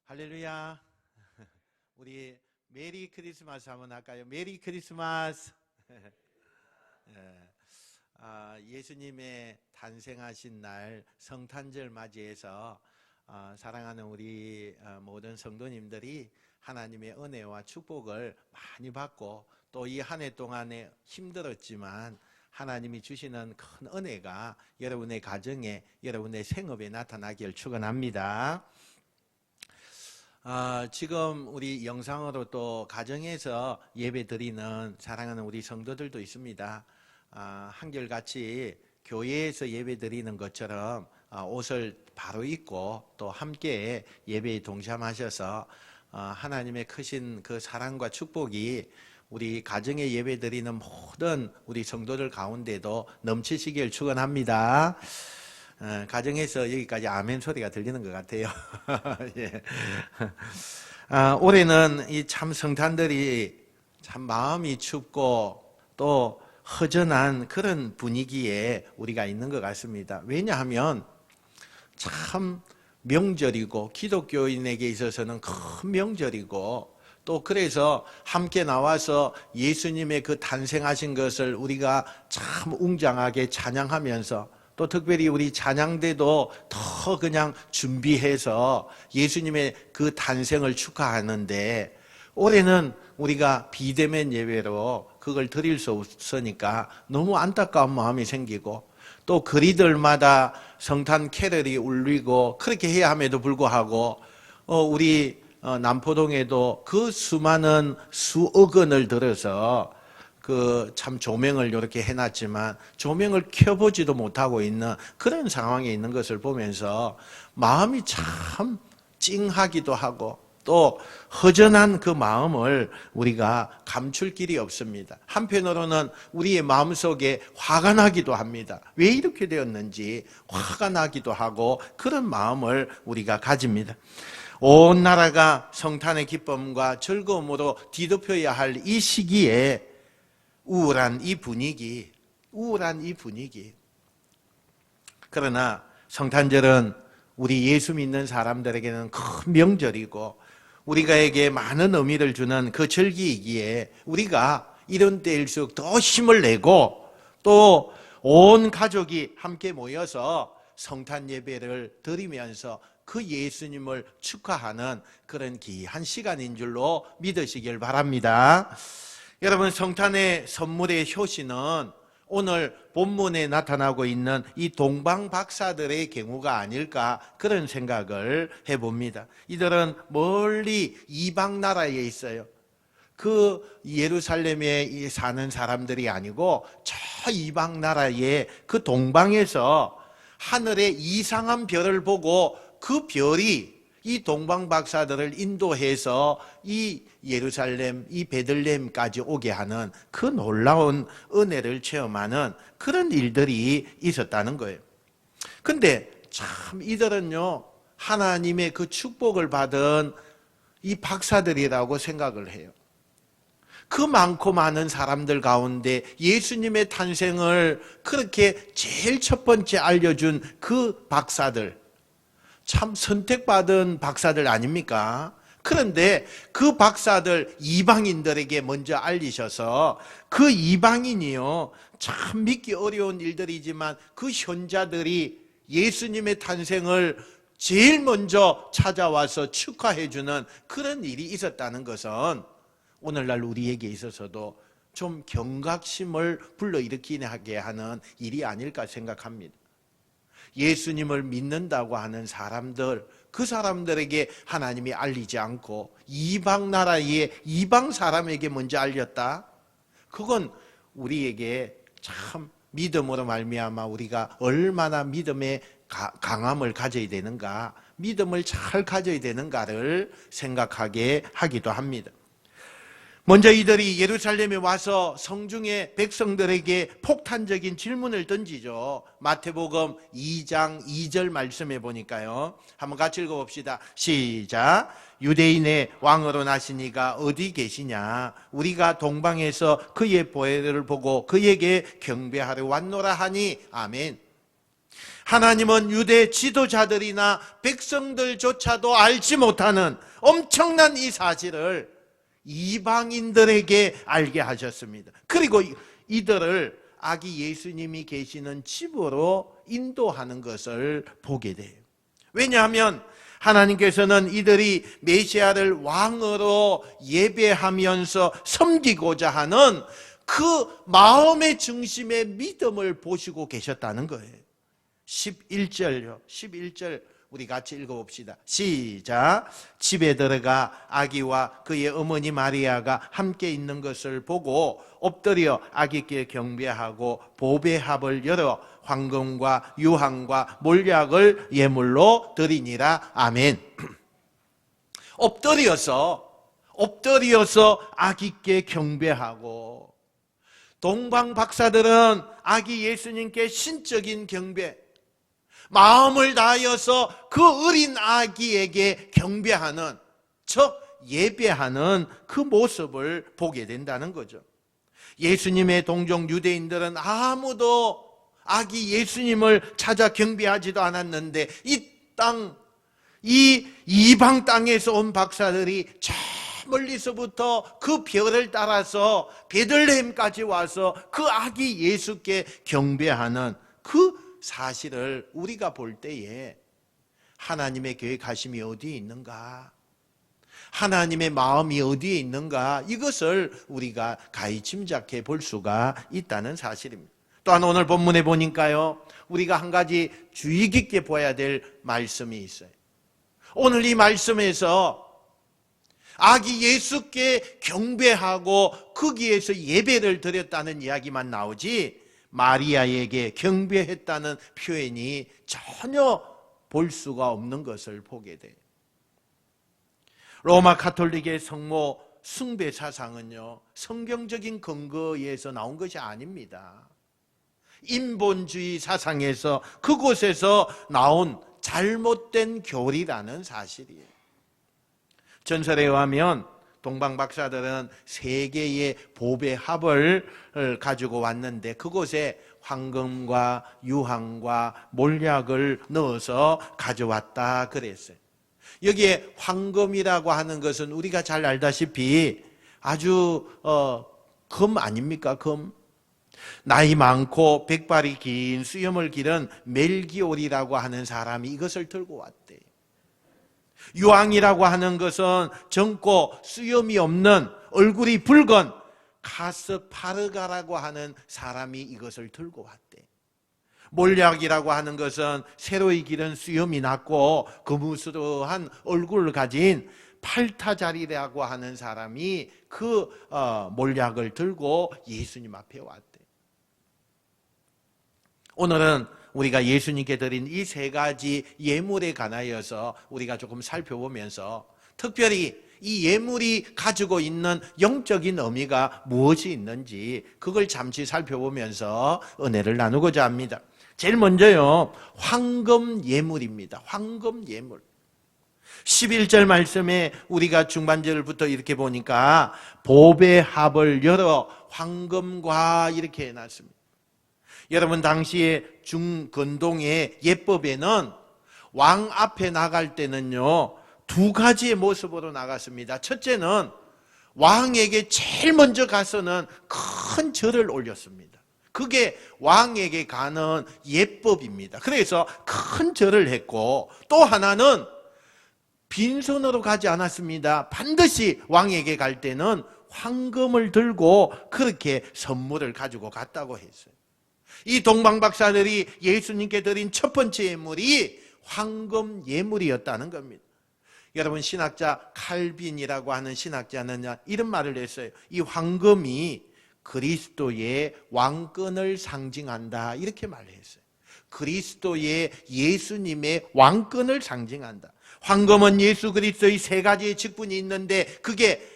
할렐루야. 우리 메리 크리스마스 한번 할까요? 메리 크리스마스. 예수님의 탄생하신 날 성탄절 맞이해서 사랑하는 우리 모든 성도님들이 하나님의 은혜와 축복을 많이 받고 또 이 한 해 동안에 힘들었지만 하나님이 주시는 큰 은혜가 여러분의 가정에, 여러분의 생업에 나타나길 축원합니다. 지금 우리 영상으로 또 가정에서 예배 드리는 사랑하는 우리 성도들도 있습니다. 한결같이 교회에서 예배 드리는 것처럼 옷을 바로 입고 또 함께 예배에 동참하셔서 하나님의 크신 그 사랑과 축복이 우리 가정에 예배 드리는 모든 우리 성도들 가운데도 넘치시길 축원합니다. 가정에서 여기까지 아멘 소리가 들리는 것 같아요. 예. 올해는 이 참 성탄들이 참 마음이 춥고 또 허전한 그런 분위기에 우리가 있는 것 같습니다. 왜냐하면 참 명절이고 기독교인에게 있어서는 큰 명절이고 또 그래서 함께 나와서 예수님의 그 탄생하신 것을 우리가 참 웅장하게 찬양하면서 또 특별히 우리 찬양대도 더 그냥 준비해서 예수님의 그 탄생을 축하하는데 올해는 우리가 비대면 예배로 그걸 드릴 수 없으니까 너무 안타까운 마음이 생기고 또 거리들마다 성탄 캐럴이 울리고 그렇게 해야 함에도 불구하고 우리 남포동에도 그 수많은 수억 원을 들어서 그 참 조명을 이렇게 해놨지만 조명을 켜보지도 못하고 있는 그런 상황에 있는 것을 보면서 마음이 참 찡하기도 하고 또 허전한 그 마음을 우리가 감출 길이 없습니다. 한편으로는 우리의 마음속에 화가 나기도 합니다. 왜 이렇게 되었는지 화가 나기도 하고 그런 마음을 우리가 가집니다. 온 나라가 성탄의 기쁨과 즐거움으로 뒤덮여야 할 이 시기에 우울한 이 분위기. 그러나 성탄절은 우리 예수 믿는 사람들에게는 큰 명절이고 우리가에게 많은 의미를 주는 그 절기이기에 우리가 이런 때일수록 더 힘을 내고 또 온 가족이 함께 모여서 성탄 예배를 드리면서 그 예수님을 축하하는 그런 귀한 시간인 줄로 믿으시길 바랍니다. 여러분, 성탄의 선물의 효시는 오늘 본문에 나타나고 있는 이 동방 박사들의 경우가 아닐까 그런 생각을 해봅니다. 이들은 멀리 이방 나라에 있어요. 그 예루살렘에 사는 사람들이 아니고 저 이방 나라의 그 동방에서 하늘에 이상한 별을 보고 그 별이 이 동방 박사들을 인도해서 이 예루살렘, 이 베들레헴까지 오게 하는 그 놀라운 은혜를 체험하는 그런 일들이 있었다는 거예요. 근데 참 이들은요, 하나님의 그 축복을 받은 이 박사들이라고 생각을 해요. 그 많고 많은 사람들 가운데 예수님의 탄생을 그렇게 제일 첫 번째 알려준 그 박사들, 참 선택받은 박사들 아닙니까? 그런데 그 박사들 이방인들에게 먼저 알리셔서 그 이방인이요, 참 믿기 어려운 일들이지만 그 현자들이 예수님의 탄생을 제일 먼저 찾아와서 축하해주는 그런 일이 있었다는 것은 오늘날 우리에게 있어서도 좀 경각심을 불러일으키게 하는 일이 아닐까 생각합니다. 예수님을 믿는다고 하는 사람들, 그 사람들에게 하나님이 알리지 않고 이방 나라의 이방 사람에게 먼저 알렸다? 그건 우리에게 참 믿음으로 말미암아 우리가 얼마나 믿음의 강함을 가져야 되는가, 믿음을 잘 가져야 되는가를 생각하게 하기도 합니다. 먼저 이들이 예루살렘에 와서 성중의 백성들에게 폭탄적인 질문을 던지죠. 마태복음 2장 2절 말씀해 보니까요. 한번 같이 읽어봅시다. 시작. 유대인의 왕으로 나시니가 어디 계시냐? 우리가 동방에서 그의 보혜를 보고 그에게 경배하러 왔노라 하니. 아멘. 하나님은 유대 지도자들이나 백성들조차도 알지 못하는 엄청난 이 사실을 이방인들에게 알게 하셨습니다. 그리고 이들을 아기 예수님이 계시는 집으로 인도하는 것을 보게 돼요. 왜냐하면 하나님께서는 이들이 메시아를 왕으로 예배하면서 섬기고자 하는 그 마음의 중심의 믿음을 보시고 계셨다는 거예요. 11절요. 11절 우리 같이 읽어봅시다. 시작. 집에 들어가 아기와 그의 어머니 마리아가 함께 있는 것을 보고 엎드려 아기께 경배하고 보배합을 열어 황금과 유황과 몰약을 예물로 드리니라. 아멘. 엎드려서 아기께 경배하고, 동방 박사들은 아기 예수님께 신적인 경배, 마음을 다하여서 그 어린 아기에게 경배하는, 즉 예배하는 그 모습을 보게 된다는 거죠. 예수님의 동족 유대인들은 아무도 아기 예수님을 찾아 경배하지도 않았는데 이 이방 땅에서 온 박사들이 저 멀리서부터 그 별을 따라서 베들레헴까지 와서 그 아기 예수께 경배하는 그 사실을 우리가 볼 때에 하나님의 계획하심이 어디에 있는가, 하나님의 마음이 어디에 있는가, 이것을 우리가 가히 짐작해 볼 수가 있다는 사실입니다. 또한 오늘 본문에 보니까요, 우리가 한 가지 주의 깊게 봐야 될 말씀이 있어요. 오늘 이 말씀에서 아기 예수께 경배하고 거기에서 예배를 드렸다는 이야기만 나오지 마리아에게 경배했다는 표현이 전혀 볼 수가 없는 것을 보게 돼요. 로마 가톨릭의 성모 숭배 사상은요, 성경적인 근거에서 나온 것이 아닙니다. 인본주의 사상에서, 그곳에서 나온 잘못된 교리라는 사실이에요. 전설에 의하면 동방 박사들은 세 개의 보배합을 가지고 왔는데 그곳에 황금과 유황과 몰약을 넣어서 가져왔다 그랬어요. 여기에 황금이라고 하는 것은 우리가 잘 알다시피 아주 금 아닙니까? 금. 나이 많고 백발이 긴 수염을 기른 멜기올이라고 하는 사람이 이것을 들고 왔대. 유황이라고 하는 것은 젊고 수염이 없는, 얼굴이 붉은 카스파르가라고 하는 사람이 이것을 들고 왔대. 몰약이라고 하는 것은 새로이 기른 수염이 났고 거무스러한 얼굴을 가진 팔타자리라고 하는 사람이 그 몰약을 들고 예수님 앞에 왔대. 오늘은 우리가 예수님께 드린 이 세 가지 예물에 관하여서 우리가 조금 살펴보면서, 특별히 이 예물이 가지고 있는 영적인 의미가 무엇이 있는지 그걸 잠시 살펴보면서 은혜를 나누고자 합니다. 제일 먼저요, 황금 예물입니다. 황금 예물. 11절 말씀에 우리가 중반절부터 이렇게 보니까 보배합을 열어 황금과 이렇게 해놨습니다. 여러분, 당시에 중건동의 예법에는 왕 앞에 나갈 때는요, 두 가지의 모습으로 나갔습니다. 첫째는 왕에게 제일 먼저 가서는 큰 절을 올렸습니다. 그게 왕에게 가는 예법입니다. 그래서 큰 절을 했고, 또 하나는 빈손으로 가지 않았습니다. 반드시 왕에게 갈 때는 황금을 들고 그렇게 선물을 가지고 갔다고 했어요. 이 동방 박사들이 예수님께 드린 첫 번째 예물이 황금 예물이었다는 겁니다. 여러분, 신학자 칼빈이라고 하는 신학자는 이런 말을 했어요. 이 황금이 그리스도의 왕권을 상징한다, 이렇게 말했어요. 그리스도의, 예수님의 왕권을 상징한다. 황금은 예수 그리스도의 세 가지의 직분이 있는데, 그게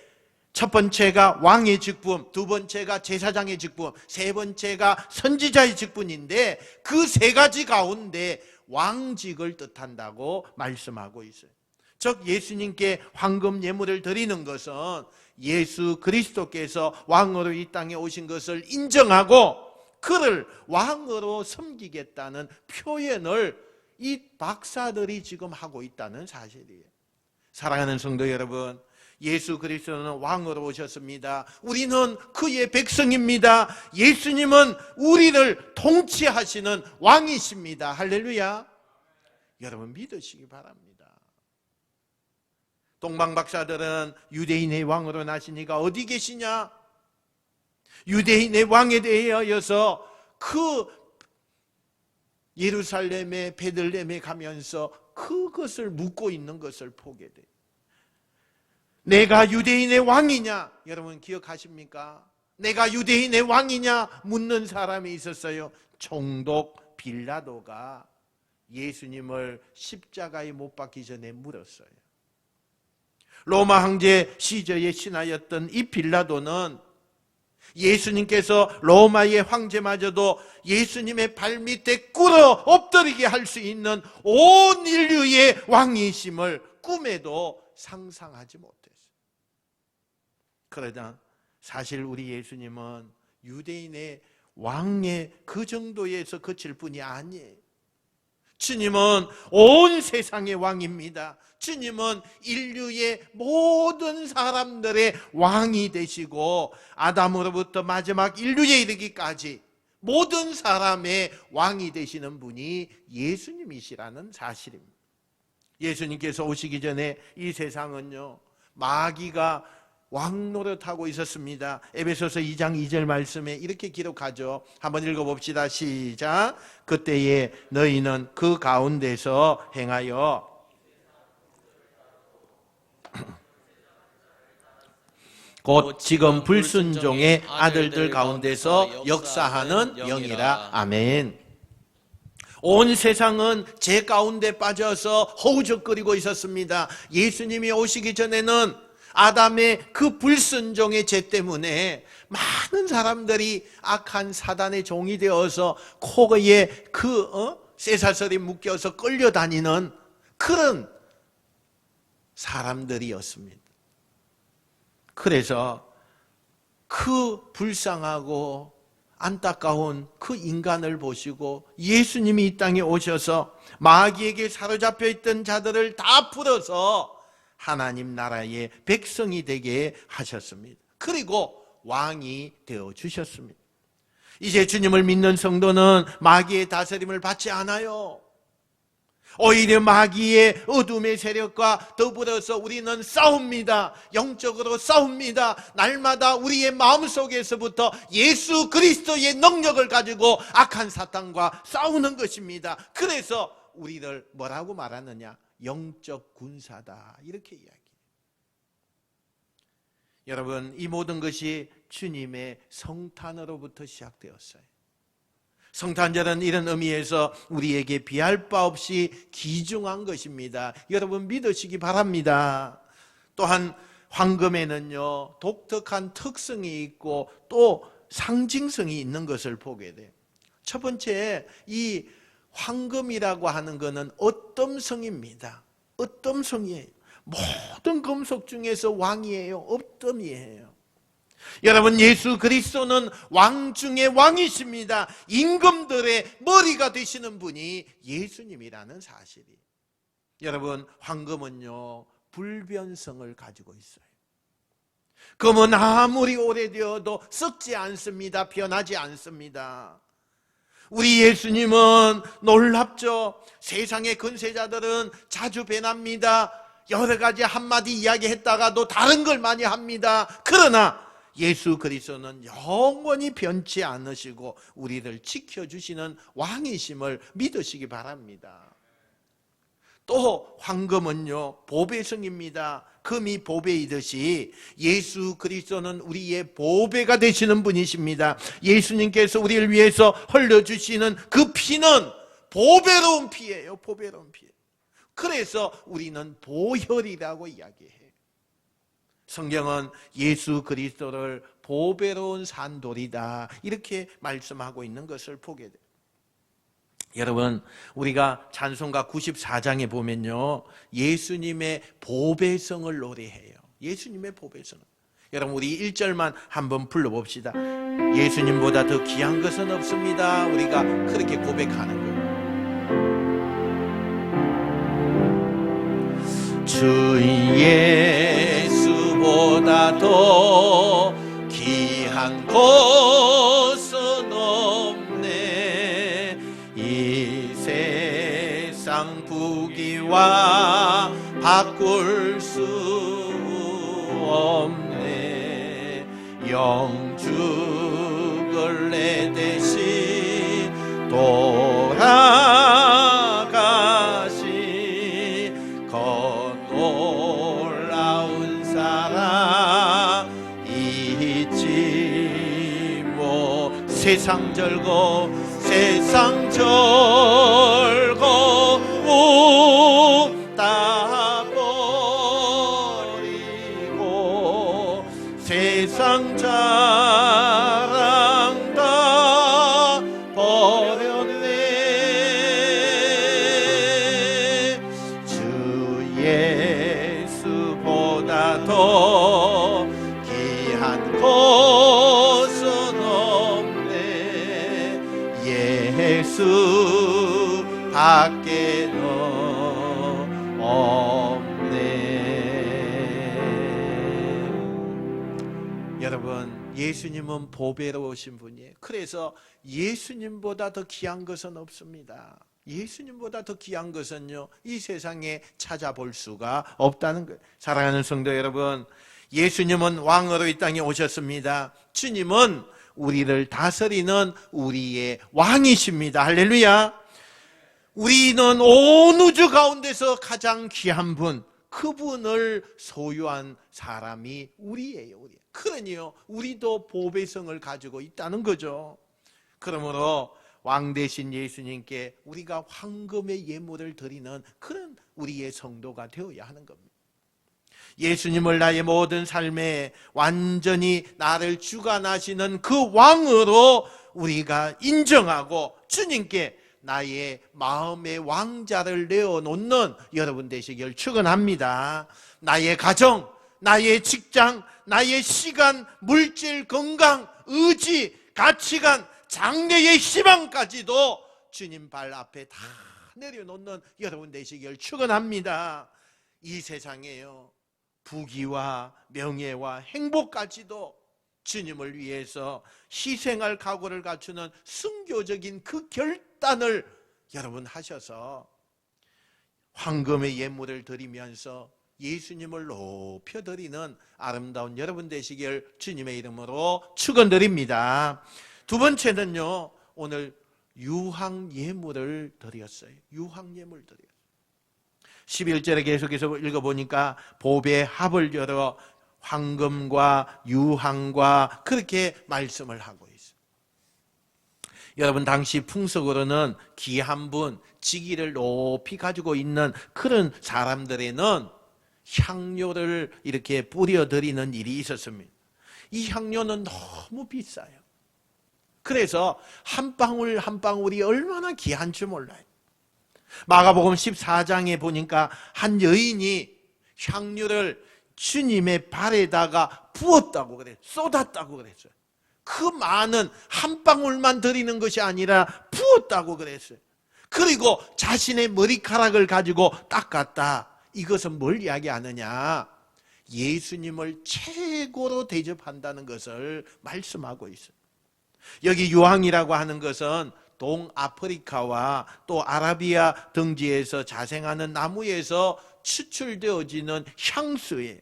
첫 번째가 왕의 직분, 두 번째가 제사장의 직분, 세 번째가 선지자의 직분인데, 그 세 가지 가운데 왕직을 뜻한다고 말씀하고 있어요. 즉 예수님께 황금 예물을 드리는 것은 예수 그리스도께서 왕으로 이 땅에 오신 것을 인정하고, 그를 왕으로 섬기겠다는 표현을 이 박사들이 지금 하고 있다는 사실이에요. 사랑하는 성도 여러분, 예수 그리스도는 왕으로 오셨습니다. 우리는 그의 백성입니다. 예수님은 우리를 통치하시는 왕이십니다. 할렐루야. 여러분 믿으시기 바랍니다. 동방 박사들은 유대인의 왕으로 나시니까 어디 계시냐? 유대인의 왕에 대하여서 그 예루살렘의 베들레헴에 가면서 그것을 묻고 있는 것을 보게 돼요. 내가 유대인의 왕이냐? 여러분 기억하십니까? 내가 유대인의 왕이냐? 묻는 사람이 있었어요. 총독 빌라도가 예수님을 십자가에 못 박기 전에 물었어요. 로마 황제 시저의 신하였던 이 빌라도는 예수님께서 로마의 황제마저도 예수님의 발밑에 꿇어 엎드리게 할 수 있는 온 인류의 왕이심을 꿈에도 상상하지 못했어요. 그러나 사실 우리 예수님은 유대인의 왕의 그 정도에서 그칠 뿐이 아니에요. 주님은 온 세상의 왕입니다. 주님은 인류의 모든 사람들의 왕이 되시고 아담으로부터 마지막 인류에 이르기까지 모든 사람의 왕이 되시는 분이 예수님이시라는 사실입니다. 예수님께서 오시기 전에 이 세상은요, 마귀가 왕 노릇하고 있었습니다. 에베소서 2장 2절 말씀에 이렇게 기록하죠. 한번 읽어봅시다. 시작. 그때에 너희는 그 가운데서 행하여 곧 지금 불순종의 아들들 가운데서 역사하는 영이라. 아멘. 온 세상은 죄 가운데 빠져서 허우적거리고 있었습니다. 예수님이 오시기 전에는 아담의 그 불순종의 죄 때문에 많은 사람들이 악한 사단의 종이 되어서 코에 쇠사슬이 묶여서 끌려다니는 그런 사람들이었습니다. 그래서 그 불쌍하고 안타까운 그 인간을 보시고 예수님이 이 땅에 오셔서 마귀에게 사로잡혀 있던 자들을 다 풀어서 하나님 나라의 백성이 되게 하셨습니다. 그리고 왕이 되어 주셨습니다. 이제 주님을 믿는 성도는 마귀의 다스림을 받지 않아요. 오히려 마귀의 어둠의 세력과 더불어서 우리는 싸웁니다. 영적으로 싸웁니다. 날마다 우리의 마음속에서부터 예수 그리스도의 능력을 가지고 악한 사탄과 싸우는 것입니다. 그래서 우리를 뭐라고 말하느냐? 영적 군사다, 이렇게 이야기해요. 여러분, 이 모든 것이 주님의 성탄으로부터 시작되었어요. 성탄절은 이런 의미에서 우리에게 비할 바 없이 귀중한 것입니다. 여러분 믿으시기 바랍니다. 또한 황금에는요, 독특한 특성이 있고 또 상징성이 있는 것을 보게 돼요. 첫 번째, 이 황금이라고 하는 것은 어떤 성입니다. 어떤 성이에요. 모든 금속 중에서 왕이에요. 어떤이에요. 여러분, 예수 그리스도는 왕 중의 왕이십니다. 임금들의 머리가 되시는 분이 예수님이라는 사실이. 여러분, 황금은요, 불변성을 가지고 있어요. 금은 아무리 오래되어도 썩지 않습니다. 변하지 않습니다. 우리 예수님은 놀랍죠. 세상의 근세자들은 자주 변합니다. 여러 가지 한마디 이야기했다가도 다른 걸 많이 합니다. 그러나 예수 그리스도는 영원히 변치 않으시고 우리를 지켜주시는 왕이심을 믿으시기 바랍니다. 또 황금은요, 보배성입니다. 금이 보배이듯이 예수 그리스도는 우리의 보배가 되시는 분이십니다. 예수님께서 우리를 위해서 흘려주시는 그 피는 보배로운 피예요. 보배로운 피. 그래서 우리는 보혈이라고 이야기해요. 성경은 예수 그리스도를 보배로운 산돌이다, 이렇게 말씀하고 있는 것을 보게 돼요. 여러분, 우리가 찬송가 94장에 보면요, 예수님의 보배성을 노래해요. 예수님의 보배성. 여러분 우리 1절만 한번 불러봅시다. 예수님보다 더 귀한 것은 없습니다. 우리가 그렇게 고백하는 거예요. 주 예수보다 더 귀한 것은 없네. 이 세상 부귀와 바꿀 수 없네. 영죽을 내 대신 돌아가시 놀라운 사랑 잊지 못. 세상 절고 세상 절고 웃다 버리고 세상 자랑 다 버렸네. 주 예수보다 더 귀한 것은 없네. 예수 밖에는 없네. 여러분 예수님은 보배로우신 분이에요. 그래서 예수님보다 더 귀한 것은 없습니다. 예수님보다 더 귀한 것은요 이 세상에 찾아볼 수가 없다는 거예요. 사랑하는 성도 여러분, 예수님은 왕으로 이 땅에 오셨습니다. 주님은 우리를 다스리는 우리의 왕이십니다. 할렐루야. 우리는 온 우주 가운데서 가장 귀한 분, 그분을 소유한 사람이 우리예요. 그러니요 우리도 보배성을 가지고 있다는 거죠. 그러므로 왕 대신 예수님께 우리가 황금의 예물을 드리는 그런 우리의 성도가 되어야 하는 겁니다. 예수님을 나의 모든 삶에 완전히 나를 주관하시는 그 왕으로 우리가 인정하고 주님께 나의 마음의 왕자를 내어놓는 여러분 되시길 축원합니다. 나의 가정, 나의 직장, 나의 시간, 물질, 건강, 의지, 가치관, 장래의 희망까지도 주님 발 앞에 다 내려놓는 여러분 되시길 축원합니다. 이 세상에요 부귀와 명예와 행복까지도 주님을 위해서 희생할 각오를 갖추는 순교적인 그 결단을 여러분 하셔서 황금의 예물을 드리면서 예수님을 높여드리는 아름다운 여러분 되시길 주님의 이름으로 축원드립니다. 두 번째는요, 오늘 유황예물을 드렸어요. 유황예물 드렸어요. 11절에 계속해서 읽어보니까 보배 합을 열어 황금과 유황과 그렇게 말씀을 하고 있어요. 여러분 당시 풍속으로는 귀한 분, 직위를 높이 가지고 있는 그런 사람들에는 향료를 이렇게 뿌려드리는 일이 있었습니다. 이 향료는 너무 비싸요. 그래서 한 방울 한 방울이 얼마나 귀한 줄 몰라요. 마가복음 14장에 보니까 한 여인이 향료를 주님의 발에다가 부었다고 그래요. 쏟았다고 그랬어요. 그 많은 한 방울만 드리는 것이 아니라 부었다고 그랬어요. 그리고 자신의 머리카락을 가지고 닦았다. 이것은 뭘 이야기하느냐? 예수님을 최고로 대접한다는 것을 말씀하고 있어요. 여기 유황이라고 하는 것은 동아프리카와 또 아라비아 등지에서 자생하는 나무에서 추출되어지는 향수예요.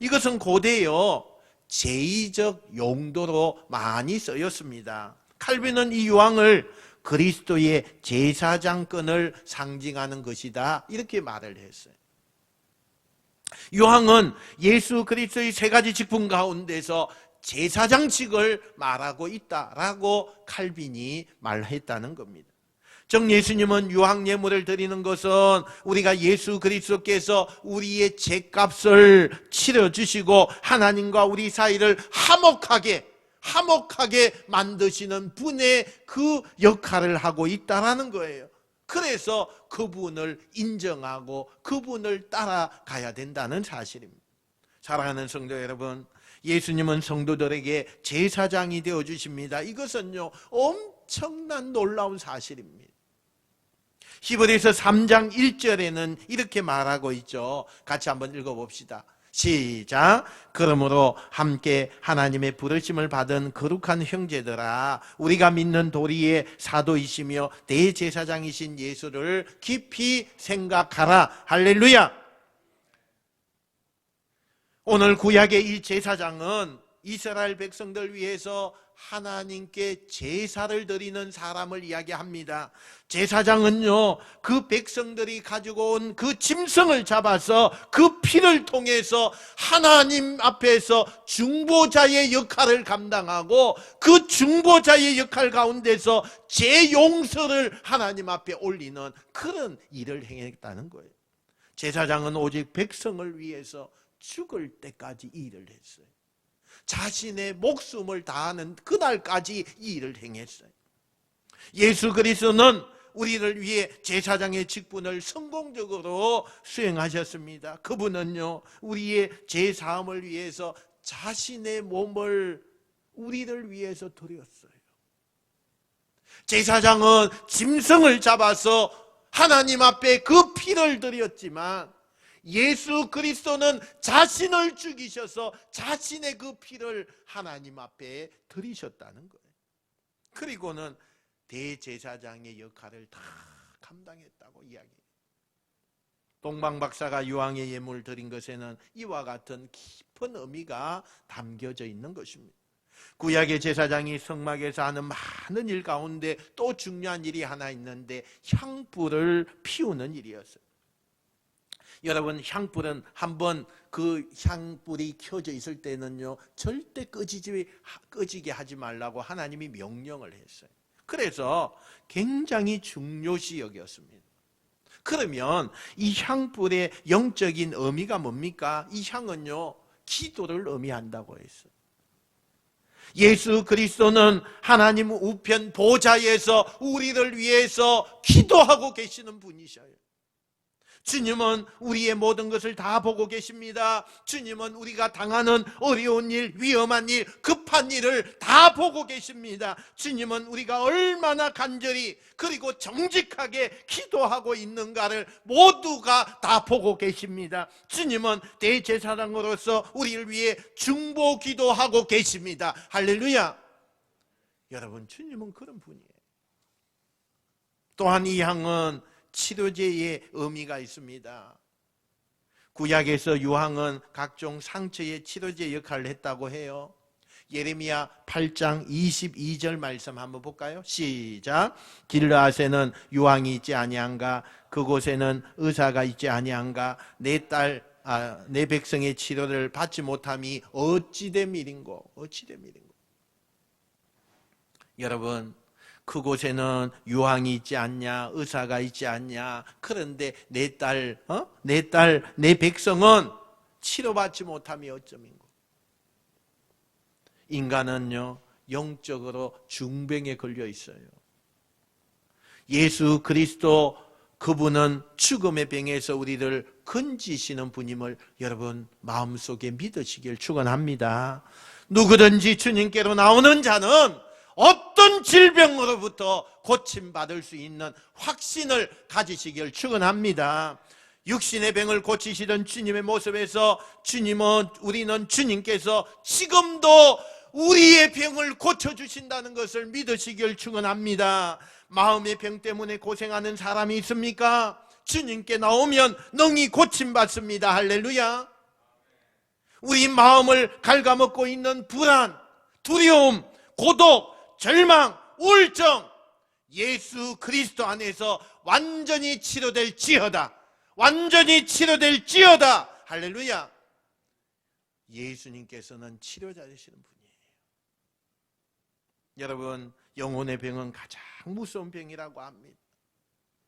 이것은 고대요 제의적 용도로 많이 쓰였습니다. 칼빈은 이 유황을 그리스도의 제사장권을 상징하는 것이다 이렇게 말을 했어요. 유황은 예수 그리스도의 세 가지 직분 가운데서 제사장직을 말하고 있다라고 칼빈이 말했다는 겁니다. 정 예수님은 유황예물을 드리는 것은 우리가 예수 그리스도께서 우리의 죄값을 치러주시고 하나님과 우리 사이를 화목하게 만드시는 분의 그 역할을 하고 있다는 거예요. 그래서 그분을 인정하고 그분을 따라가야 된다는 사실입니다. 사랑하는 성도 여러분, 예수님은 성도들에게 제사장이 되어주십니다. 이것은요, 엄청난 놀라운 사실입니다. 히브리서 3장 1절에는 이렇게 말하고 있죠. 같이 한번 읽어봅시다. 시작. 그러므로 함께 하나님의 부르심을 받은 거룩한 형제들아, 우리가 믿는 도리의 사도이시며 대제사장이신 예수를 깊이 생각하라. 할렐루야. 오늘 구약의 이 제사장은 이스라엘 백성들 위해서 하나님께 제사를 드리는 사람을 이야기합니다. 제사장은요, 그 백성들이 가지고 온 그 짐승을 잡아서 그 피를 통해서 하나님 앞에서 중보자의 역할을 감당하고, 그 중보자의 역할 가운데서 죄 용서를 하나님 앞에 올리는 그런 일을 행했다는 거예요. 제사장은 오직 백성을 위해서 죽을 때까지 일을 했어요. 자신의 목숨을 다하는 그날까지 이 일을 행했어요. 예수 그리스도는 우리를 위해 제사장의 직분을 성공적으로 수행하셨습니다. 그분은요, 우리의 죄사함을 위해서 자신의 몸을 우리를 위해서 드렸어요. 제사장은 짐승을 잡아서 하나님 앞에 그 피를 드렸지만, 예수 그리스도는 자신을 죽이셔서 자신의 그 피를 하나님 앞에 드리셨다는 거예요. 그리고는 대제사장의 역할을 다 감당했다고 이야기해요. 동방 박사가 유황의 예물을 드린 것에는 이와 같은 깊은 의미가 담겨져 있는 것입니다. 구약의 제사장이 성막에서 하는 많은 일 가운데 또 중요한 일이 하나 있는데, 향불을 피우는 일이었어요. 여러분, 향불은 한번 그 향불이 켜져 있을 때는요, 절대 꺼지게 하지 말라고 하나님이 명령을 했어요. 그래서 굉장히 중요시 여겼습니다. 그러면 이 향불의 영적인 의미가 뭡니까? 이 향은요, 기도를 의미한다고 했어요. 예수 그리스도는 하나님 우편 보좌에서 우리를 위해서 기도하고 계시는 분이셔요. 주님은 우리의 모든 것을 다 보고 계십니다. 주님은 우리가 당하는 어려운 일, 위험한 일, 급한 일을 다 보고 계십니다. 주님은 우리가 얼마나 간절히 그리고 정직하게 기도하고 있는가를 모두가 다 보고 계십니다. 주님은 대제사장으로서 우리를 위해 중보 기도하고 계십니다. 할렐루야. 여러분, 주님은 그런 분이에요. 또한 이 향은 치료제의 의미가 있습니다. 구약에서 유황은 각종 상처의 치료제 역할을 했다고 해요. 예레미야 8장 22절 말씀 한번 볼까요? 시작. 길르앗에는 유황이 있지 아니한가? 그곳에는 의사가 있지 아니한가? 내 백성의 치료를 받지 못함이 어찌된 일인고? 어찌된 일인고? 여러분, 그곳에는 유황이 있지 않냐, 의사가 있지 않냐. 그런데 내 백성은 치료받지 못함이 어쩌민고. 인간은요, 영적으로 중병에 걸려 있어요. 예수 그리스도, 그분은 죽음의 병에서 우리를 건지시는 분임을 여러분 마음속에 믿으시길 축원합니다. 누구든지 주님께로 나오는 자는 어떤 질병으로부터 고침받을 수 있는 확신을 가지시길 축원합니다. 육신의 병을 고치시던 주님의 모습에서 우리는 주님께서 지금도 우리의 병을 고쳐주신다는 것을 믿으시길 축원합니다. 마음의 병 때문에 고생하는 사람이 있습니까? 주님께 나오면 능히 고침받습니다. 할렐루야. 우리 마음을 갉아먹고 있는 불안, 두려움, 고독, 절망, 우울증, 예수 그리스도 안에서 완전히 치료될지어다. 완전히 치료될지어다. 할렐루야. 예수님께서는 치료자 되시는 분이에요. 여러분, 영혼의 병은 가장 무서운 병이라고 합니다.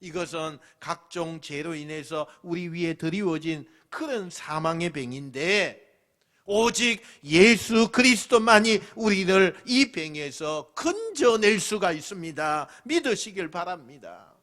이것은 각종 죄로 인해서 우리 위에 드리워진 그런 사망의 병인데, 오직 예수 그리스도만이 우리를 이 병에서 건져낼 수가 있습니다. 믿으시길 바랍니다.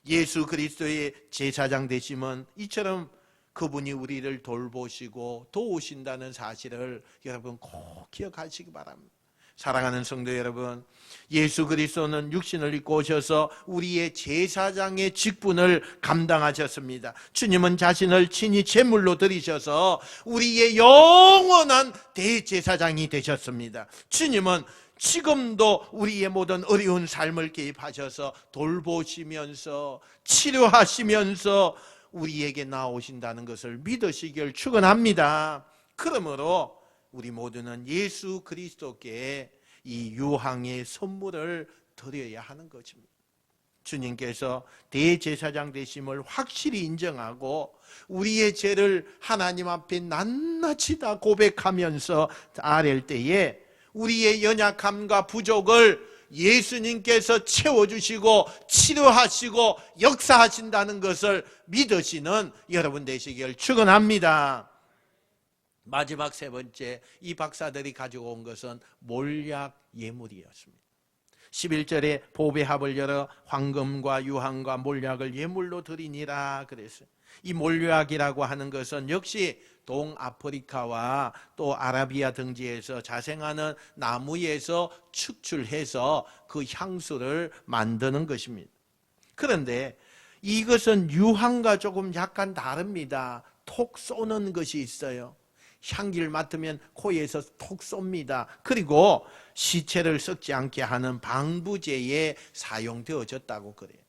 예수 그리스도의 제사장 되심은 이처럼 그분이 우리를 돌보시고 도우신다는 사실을 여러분 꼭 기억하시기 바랍니다. 사랑하는 성도 여러분, 예수 그리스도는 육신을 입고 오셔서 우리의 제사장의 직분을 감당하셨습니다. 주님은 자신을 친히 제물로 드리셔서 우리의 영원한 대제사장이 되셨습니다. 주님은 지금도 우리의 모든 어려운 삶을 개입하셔서 돌보시면서 치료하시면서 우리에게 나오신다는 것을 믿으시길 축원합니다. 그러므로 우리 모두는 예수 그리스도께 이 유황의 선물을 드려야 하는 것입니다. 주님께서 대제사장 되심을 확실히 인정하고 우리의 죄를 하나님 앞에 낱낱이 다 고백하면서 아랠 때에 우리의 연약함과 부족을 예수님께서 채워주시고 치료하시고 역사하신다는 것을 믿으시는 여러분 되시길 축원합니다. 마지막 세 번째, 이 박사들이 가지고 온 것은 몰약 예물이었습니다. 11절에 보배합을 열어 황금과 유황과 몰약을 예물로 드리니라 그랬어요. 이 몰약이라고 하는 것은 역시 동아프리카와 또 아라비아 등지에서 자생하는 나무에서 축출해서 그 향수를 만드는 것입니다. 그런데 이것은 유황과 조금 약간 다릅니다. 톡 쏘는 것이 있어요. 향기를 맡으면 코에서 톡 쏩니다. 그리고 시체를 썩지 않게 하는 방부제에 사용되어졌다고 그래요.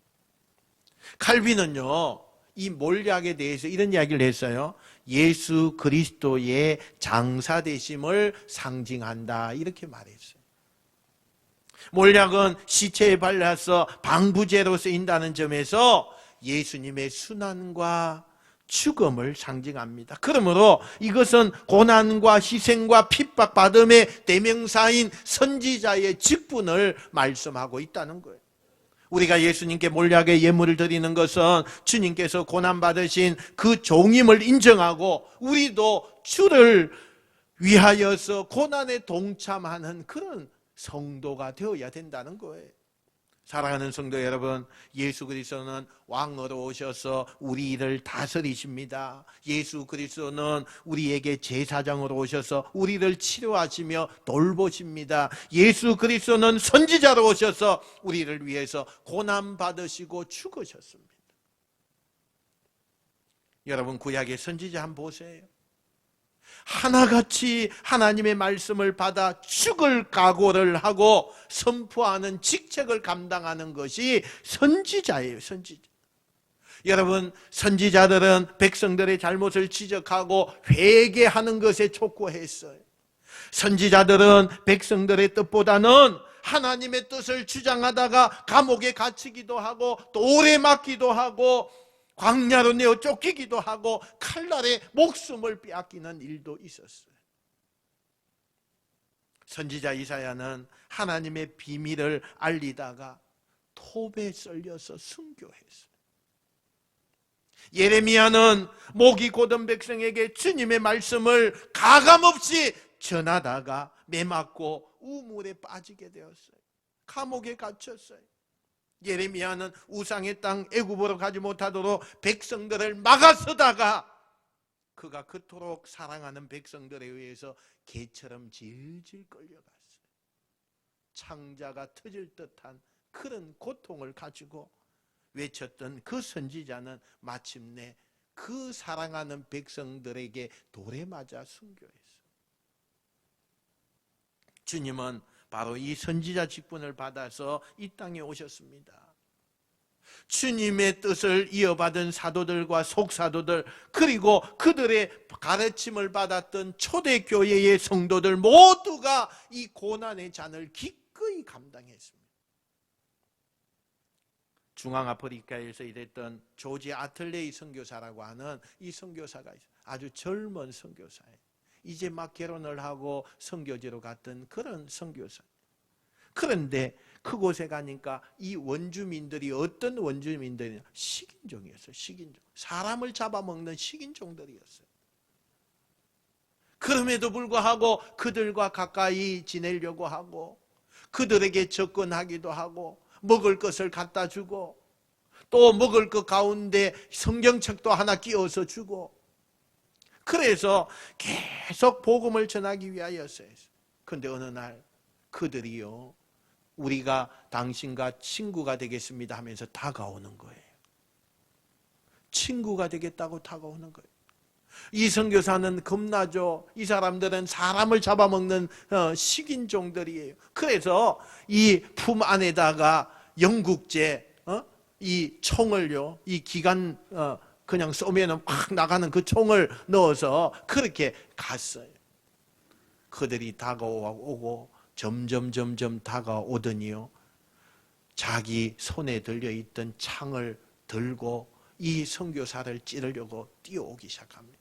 칼빈은요, 이 몰약에 대해서 이런 이야기를 했어요. 예수 그리스도의 장사되심을 상징한다, 이렇게 말했어요. 몰약은 시체에 발라서 방부제로 쓰인다는 점에서 예수님의 순환과 죽음을 상징합니다. 그러므로 이것은 고난과 희생과 핍박받음의 대명사인 선지자의 직분을 말씀하고 있다는 거예요. 우리가 예수님께 몰약의 예물을 드리는 것은 주님께서 고난받으신 그 종임을 인정하고 우리도 주를 위하여서 고난에 동참하는 그런 성도가 되어야 된다는 거예요. 사랑하는 성도 여러분, 예수 그리스도는 왕으로 오셔서 우리를 다스리십니다. 예수 그리스도는 우리에게 제사장으로 오셔서 우리를 치료하시며 돌보십니다. 예수 그리스도는 선지자로 오셔서 우리를 위해서 고난받으시고 죽으셨습니다. 여러분, 구약의 선지자 한번 보세요. 하나같이 하나님의 말씀을 받아 죽을 각오를 하고 선포하는 직책을 감당하는 것이 선지자예요. 선지자. 여러분, 선지자들은 백성들의 잘못을 지적하고 회개하는 것에 촉구했어요. 선지자들은 백성들의 뜻보다는 하나님의 뜻을 주장하다가 감옥에 갇히기도 하고 또 오래 맞기도 하고 광야로 내어 쫓기기도 하고 칼날에 목숨을 빼앗기는 일도 있었어요. 선지자 이사야는 하나님의 비밀을 알리다가 톱에 썰려서 순교했어요. 예레미야는 목이 곧은 백성에게 주님의 말씀을 가감없이 전하다가 매맞고 우물에 빠지게 되었어요. 감옥에 갇혔어요. 예레미야는 우상의 땅 애굽으로 가지 못하도록 백성들을 막아서다가 그가 그토록 사랑하는 백성들에 의해서 개처럼 질질 끌려갔어요. 창자가 터질 듯한 그런 고통을 가지고 외쳤던 그 선지자는 마침내 그 사랑하는 백성들에게 돌에 맞아 순교했어요. 주님은 바로 이 선지자 직분을 받아서 이 땅에 오셨습니다. 주님의 뜻을 이어받은 사도들과 속사도들, 그리고 그들의 가르침을 받았던 초대교회의 성도들 모두가 이 고난의 잔을 기꺼이 감당했습니다. 중앙아프리카에서 일했던 조지 아틀레이 선교사라고 하는 이 선교사가 있어요. 아주 젊은 선교사예요. 이제 막 결혼을 하고 선교지로 갔던 그런 선교사. 그런데 그곳에 가니까 이 원주민들이 어떤 원주민들이냐, 식인종이었어요. 식인종. 사람을 잡아먹는 식인종들이었어요. 그럼에도 불구하고 그들과 가까이 지내려고 하고 그들에게 접근하기도 하고 먹을 것을 갖다 주고 또 먹을 것 가운데 성경책도 하나 끼워서 주고 그래서 계속 복음을 전하기 위하여서요. 그런데 어느 날 그들이요, 우리가 당신과 친구가 되겠습니다 하면서 다가오는 거예요. 친구가 되겠다고 다가오는 거예요. 이 선교사는 겁나죠. 이 사람들은 사람을 잡아먹는 식인종들이에요. 그래서 이 품 안에다가 영국제 이 총을요, 이 기관 그냥 쏘면은 확 나가는 그 총을 넣어서 그렇게 갔어요. 그들이 다가오고 점점 다가오더니요, 자기 손에 들려있던 창을 들고 이 선교사를 찌르려고 뛰어오기 시작합니다.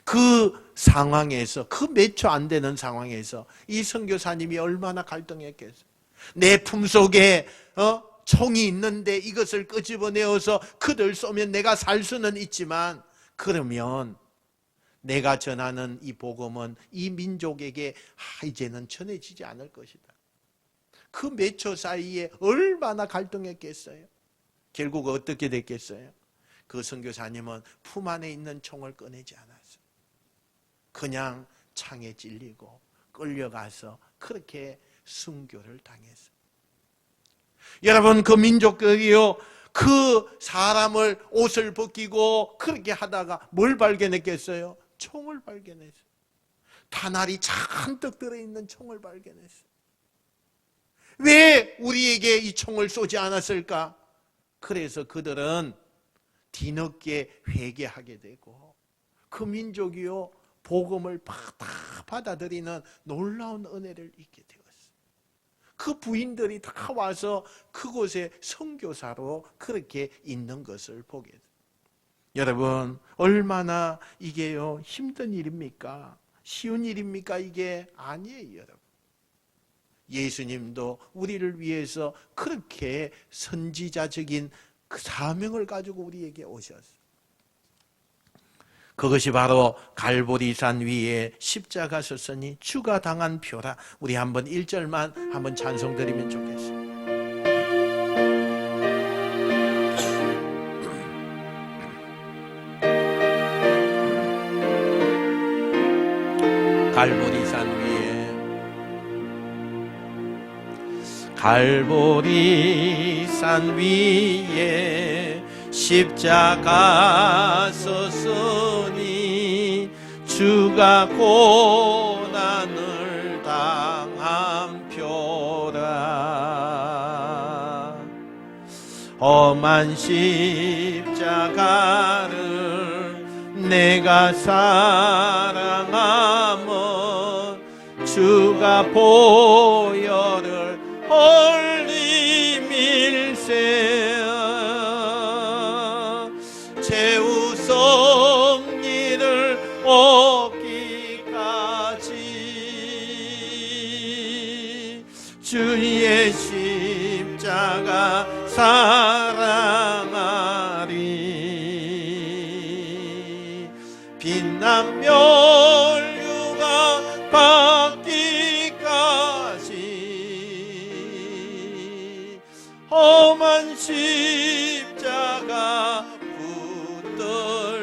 그 상황에서, 그 몇 초 안 되는 상황에서 이 선교사님이 얼마나 갈등했겠어요. 내 품속에 총이 있는데 이것을 끄집어내어서 그들 쏘면 내가 살 수는 있지만, 그러면 내가 전하는 이 복음은 이 민족에게 이제는 전해지지 않을 것이다. 그 몇 초 사이에 얼마나 갈등했겠어요. 결국 어떻게 됐겠어요? 그 선교사님은 품 안에 있는 총을 꺼내지 않았어요. 그냥 창에 찔리고 끌려가서 그렇게 순교를 당했어요. 여러분, 그 민족들이요, 그 사람을 옷을 벗기고 그렇게 하다가 뭘 발견했겠어요? 총을 발견했어요. 탄알이 잔뜩 들어있는 총을 발견했어요. 왜 우리에게 이 총을 쏘지 않았을까? 그래서 그들은 뒤늦게 회개하게 되고, 그 민족이요, 복음을 다 받아들이는 놀라운 은혜를 잊게 되었어요. 그 부인들이 다 와서 그곳에 선교사로 그렇게 있는 것을 보게 돼요. 여러분, 얼마나 이게요, 힘든 일입니까? 쉬운 일입니까? 이게 아니에요, 여러분. 예수님도 우리를 위해서 그렇게 선지자적인 그 사명을 가지고 우리에게 오셨어요. 그것이 바로 갈보리산 위에 십자가 섰으니 주가 당한 표라. 우리 한번 1절만 한번 찬송 드리면 좋겠어요. 갈보리산 위에 십자가 섰으니 주가 고난을 당한 표라. 험한 십자가를 내가 사랑하며 주가 보혈을 흘리밀세 최후 승리를 얻기까지 주의 십자가 사랑하리. 빛난 멸류가 받기까지 험한 십자가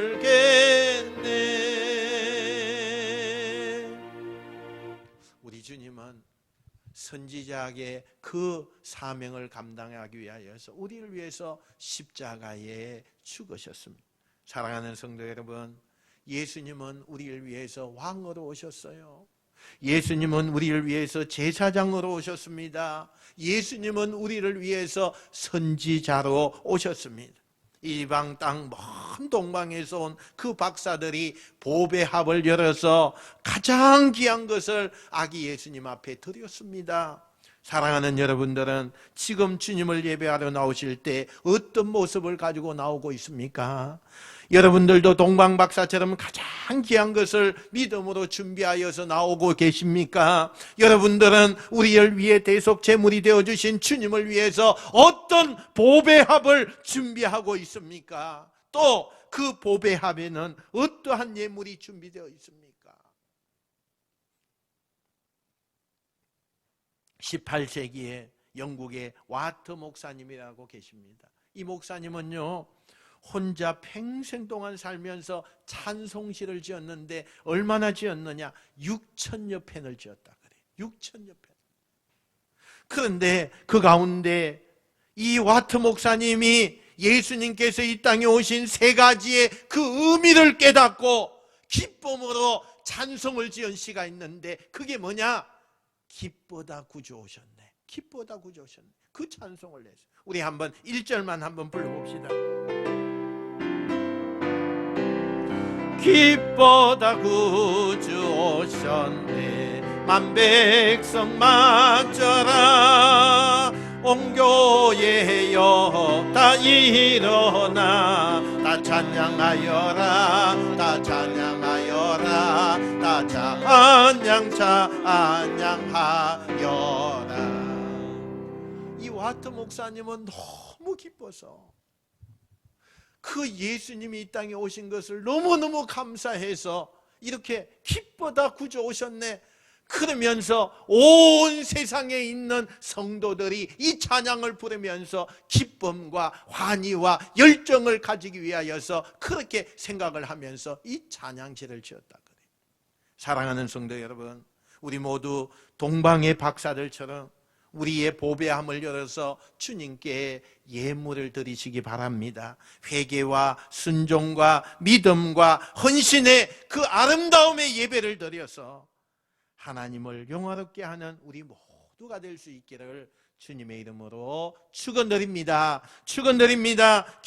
붙들겠네. 우리 주님은 선지자에게 그 사명을 감당하기 위하여서 우리를 위해서 십자가에 죽으셨습니다. 사랑하는 성도 여러분, 예수님은 우리를 위해서 왕으로 오셨어요. 예수님은 우리를 위해서 제사장으로 오셨습니다. 예수님은 우리를 위해서 선지자로 오셨습니다. 이방 땅 먼 동방에서 온 그 박사들이 보배합을 열어서 가장 귀한 것을 아기 예수님 앞에 드렸습니다. 사랑하는 여러분들은 지금 주님을 예배하러 나오실 때 어떤 모습을 가지고 나오고 있습니까? 여러분들도 동방박사처럼 가장 귀한 것을 믿음으로 준비하여서 나오고 계십니까? 여러분들은 우리를 위해 대속 제물이 되어주신 주님을 위해서 어떤 보배합을 준비하고 있습니까? 또 그 보배합에는 어떠한 예물이 준비되어 있습니까? 18세기에 영국의 와트 목사님이라고 계십니다. 이 목사님은요, 혼자 평생 동안 살면서 찬송시를 지었는데 얼마나 지었느냐? 6천여 편을 지었다 그래요. 6천여 편. 그런데 그 가운데 이 와트 목사님이 예수님께서 이 땅에 오신 세 가지의 그 의미를 깨닫고 기쁨으로 찬송을 지은 시가 있는데 그게 뭐냐? 기쁘다 구주 오셨네. 기쁘다 구주 오셨네. 그 찬송을 냈어요. 우리 한번 1절만 한번 불러봅시다. 기쁘다 구주 오셨네. 만백성 막져라. 온 교회여 다 일어나. 다 찬양하여라. 다 찬양하여라. 다 찬양하여라. 이 와트 목사님은 너무 기뻐서 그 예수님이 이 땅에 오신 것을 너무너무 감사해서 이렇게 기쁘다 구주 오셨네 그러면서 온 세상에 있는 성도들이 이 찬양을 부르면서 기쁨과 환희와 열정을 가지기 위하여서 그렇게 생각을 하면서 이 찬양시를 지었다 그래요. 사랑하는 성도 여러분, 우리 모두 동방의 박사들처럼 우리의 보배함을 열어서 주님께 예물을 드리시기 바랍니다. 회개와 순종과 믿음과 헌신의 그 아름다움의 예배를 드려서 하나님을 영화롭게 하는 우리 모두가 될 수 있기를 주님의 이름으로 축원드립니다. 축원드립니다.